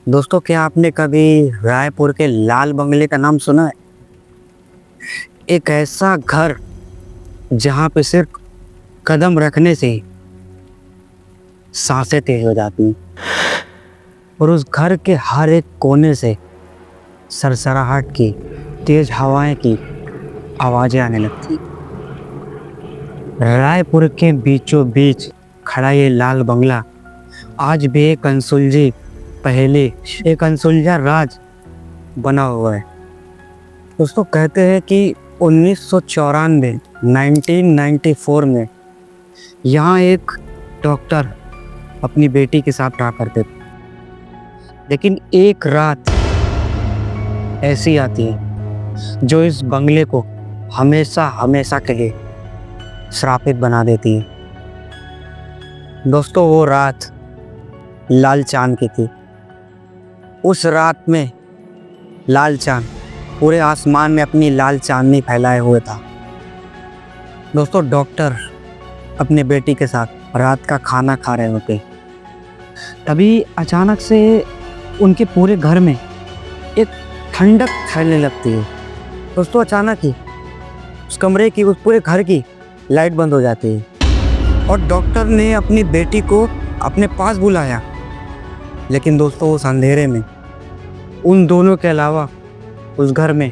दोस्तों, क्या आपने कभी रायपुर के लाल बंगले का नाम सुना है? एक ऐसा घर जहाँ पे सिर्फ कदम रखने से ही सांसें तेज हो जाती हैं और उस घर के हर एक कोने से सरसराहट की, तेज हवाएं की आवाजें आने लगती। रायपुर के बीचों बीच खड़ा ये लाल बंगला आज भी एक अनसुलझी पहेली, एक अनसुलझा राज बना हुआ है। दोस्तों, कहते हैं कि 1994 1994 में यहाँ एक डॉक्टर अपनी बेटी के साथ रहा करते थे। लेकिन एक रात ऐसी आती है जो इस बंगले को हमेशा हमेशा के लिए श्रापित बना देती है। दोस्तों, वो रात लाल चांद की थी। उस रात में लाल चांद पूरे आसमान में अपनी लाल चांदनी फैलाए हुए था। दोस्तों, डॉक्टर अपने बेटी के साथ रात का खाना खा रहे होते, तभी अचानक से उनके पूरे घर में एक ठंडक फैलने लगती है। दोस्तों, अचानक ही उस कमरे की, उस पूरे घर की लाइट बंद हो जाती है और डॉक्टर ने अपनी बेटी को अपने पास बुलाया। लेकिन दोस्तों, उस अंधेरे में उन दोनों के अलावा उस घर में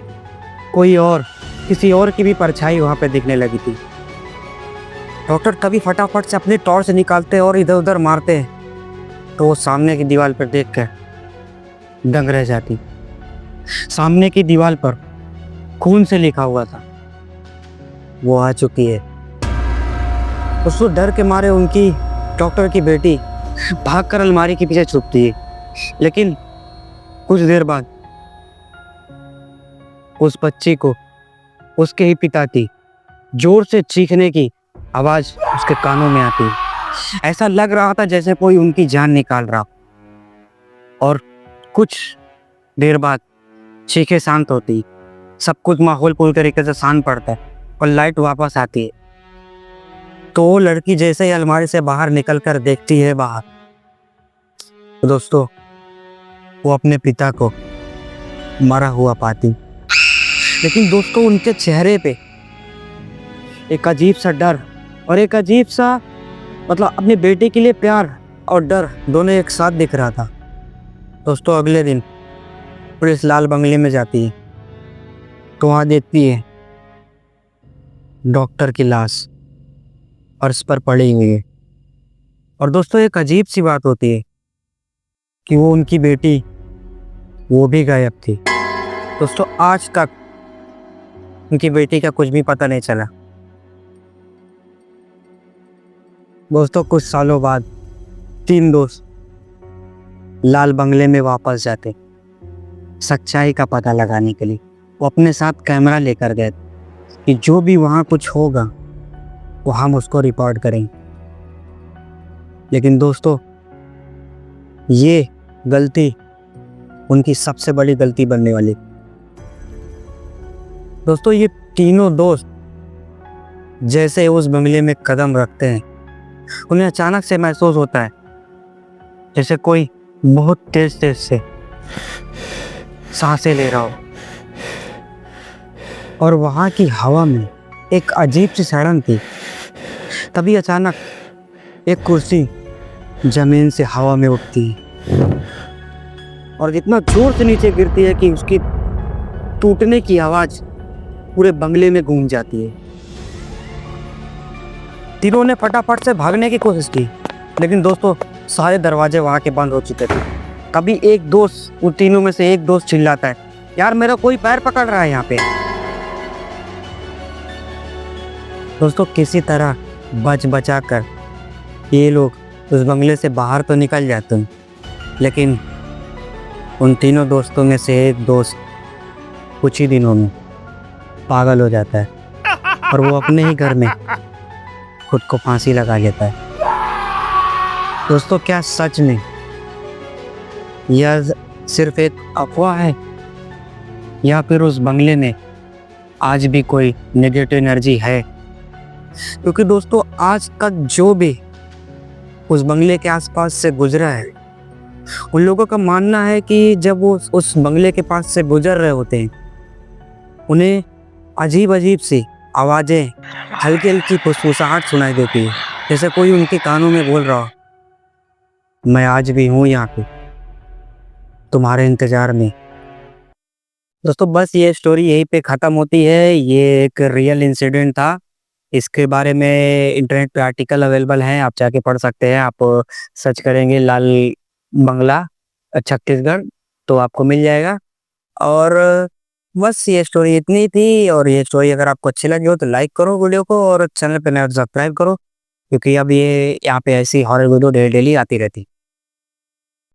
कोई और, किसी और की भी परछाई वहाँ पे दिखने लगी थी। डॉक्टर तभी फटाफट से अपनी टॉर्च निकालते और इधर उधर मारते हैं तो वो सामने की दीवार पर देख कर दंग रह जाती। सामने की दीवार पर खून से लिखा हुआ था, वो आ चुकी है। उसको डर के मारे उनकी डॉक्टर की बेटी भागकर अलमारी के पीछे छुपती है। लेकिन कुछ देर बाद उस बच्ची को उसके ही पिता की जोर से चीखने की आवाज उसके कानों में आती। ऐसा लग रहा था जैसे कोई उनकी जान निकाल रहा। और कुछ देर बाद चीखें शांत होती, सब कुछ माहौल पूरी तरीके से शांत पड़ता है और लाइट वापस आती है। तो वो लड़की जैसे ही अलमारी से बाहर निकल कर देखती है बाहर, तो दोस्तों, वो अपने पिता को मरा हुआ पाती। लेकिन दोस्तों, उनके चेहरे पे एक अजीब सा डर और एक अजीब सा, मतलब अपनी बेटी के लिए प्यार और डर दोनों एक साथ दिख रहा था। दोस्तों, अगले दिन पुलिस लाल बंगले में जाती है तो वहाँ देखती है डॉक्टर की लाश फर्श पर पड़ी हुई है। और दोस्तों, एक अजीब सी बात होती है कि वो उनकी बेटी, वो भी गायब थी। दोस्तों, आज तक उनकी बेटी का कुछ भी पता नहीं चला। दोस्तों, कुछ सालों बाद 3 दोस्त लाल बंगले में वापस जाते सच्चाई का पता लगाने के लिए। वो अपने साथ कैमरा लेकर गए कि जो भी वहाँ कुछ होगा वो हम उसको रिकॉर्ड करेंगे। लेकिन दोस्तों, ये गलती उनकी सबसे बड़ी गलती बनने वाली। दोस्तों, ये तीनों दोस्त जैसे उस बंगले में कदम रखते हैं, उन्हें अचानक से महसूस होता है जैसे कोई बहुत तेज तेज से सांसें ले रहा हो। और वहाँ की हवा में एक अजीब सी सड़न थी। तभी अचानक एक कुर्सी जमीन से हवा में उठती है और इतना जोर से नीचे गिरती है कि उसकी टूटने की आवाज पूरे बंगले में गूंज जाती है। तीनों ने फटाफट से भागने की कोशिश की, लेकिन दोस्तों, सारे दरवाजे वहां के बंद हो चुके थे। तभी एक दोस्त, उन तीनों में से एक दोस्त चिल्लाता है, यार मेरा कोई पैर पकड़ रहा है यहाँ पे। दोस्तों, किसी तरह बच बचा कर ये लोग उस बंगले से बाहर तो निकल जाते हैं, लेकिन उन तीनों दोस्तों में से एक दोस्त कुछ ही दिनों में पागल हो जाता है और वो अपने ही घर में खुद को फांसी लगा लेता है। दोस्तों, क्या सच में यह सिर्फ एक अफवाह है या फिर उस बंगले में आज भी कोई नेगेटिव एनर्जी है? क्योंकि दोस्तों, आज तक जो भी उस बंगले के आसपास से गुजरा है, उन लोगों का मानना है कि जब वो उस बंगले के पास से गुजर रहे होते हैं, उन्हें अजीब अजीब सी आवाज़ें, हल्की हल्की फुसफुसाहट सुनाई देती है, जैसे कोई उनके कानों में बोल रहा हो, मैं आज भी हूँ यहाँ पे तुम्हारे इंतजार में। दोस्तों बस ये स्टोरी यहीं पे ख़त्म होती है। ये एक रियल इंसिडेंट था। इसके बारे में इंटरनेट पे आर्टिकल अवेलेबल हैं, आप जाके पढ़ सकते हैं। आप सर्च करेंगे लाल बंगला छत्तीसगढ़ तो आपको मिल जाएगा। और बस ये स्टोरी इतनी थी। और ये स्टोरी अगर आपको अच्छी लगी हो तो लाइक करो वीडियो को, और चैनल पे नया सब्सक्राइब करो, क्योंकि अब ये यहाँ पे ऐसी हॉरर वीडियो डेली आती रहती।